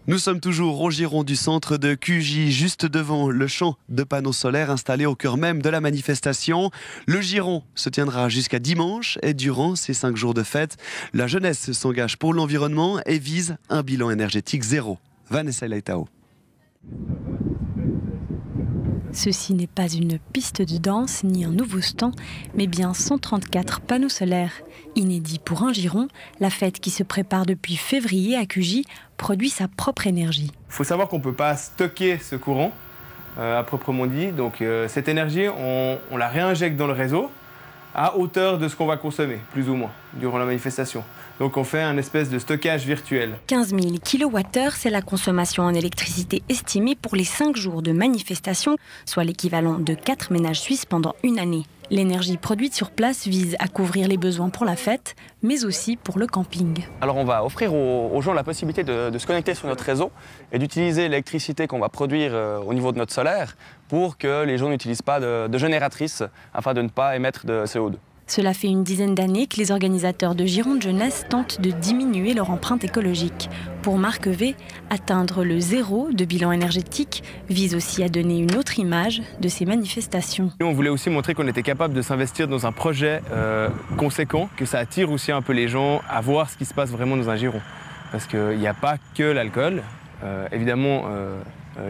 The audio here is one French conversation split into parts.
Nous sommes toujours au giron du centre de Cugy, juste devant le champ de panneaux solaires installé au cœur même de la manifestation. Le giron se tiendra jusqu'à dimanche et durant ces 5 jours de fête, la jeunesse s'engage pour l'environnement et vise un bilan énergétique zéro. Vanessa Leitao. Ceci n'est pas une piste de danse ni un nouveau stand, mais bien 134 panneaux solaires. Inédit pour un giron, la fête qui se prépare depuis février à Cugy produit sa propre énergie. Il faut savoir qu'on ne peut pas stocker ce courant, à proprement dit. Donc cette énergie, on la réinjecte dans le réseau à hauteur de ce qu'on va consommer, plus ou moins, durant la manifestation. Donc on fait un espèce de stockage virtuel. 15 000 kWh, c'est la consommation en électricité estimée pour les 5 jours de manifestation, soit l'équivalent de 4 ménages suisses pendant une année. L'énergie produite sur place vise à couvrir les besoins pour la fête, mais aussi pour le camping. Alors on va offrir aux gens la possibilité de se connecter sur notre réseau et d'utiliser l'électricité qu'on va produire au niveau de notre solaire pour que les gens n'utilisent pas de génératrices afin de ne pas émettre de CO2. Cela fait une dizaine d'années que les organisateurs de Giron Jeunesse tentent de diminuer leur empreinte écologique. Pour Marc V, atteindre le zéro de bilan énergétique vise aussi à donner une autre image de ces manifestations. On voulait aussi montrer qu'on était capable de s'investir dans un projet conséquent, que ça attire aussi un peu les gens à voir ce qui se passe vraiment dans un giron. Parce qu'il n'y a pas que l'alcool. Évidemment,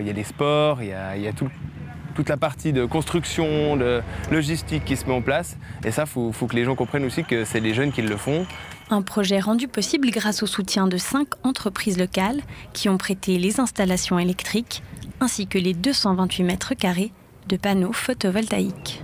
il y a les sports, il y a toute la partie de construction, de logistique qui se met en place. Et ça, faut que les gens comprennent aussi que c'est les jeunes qui le font. Un projet rendu possible grâce au soutien de 5 entreprises locales qui ont prêté les installations électriques ainsi que les 228 mètres carrés de panneaux photovoltaïques.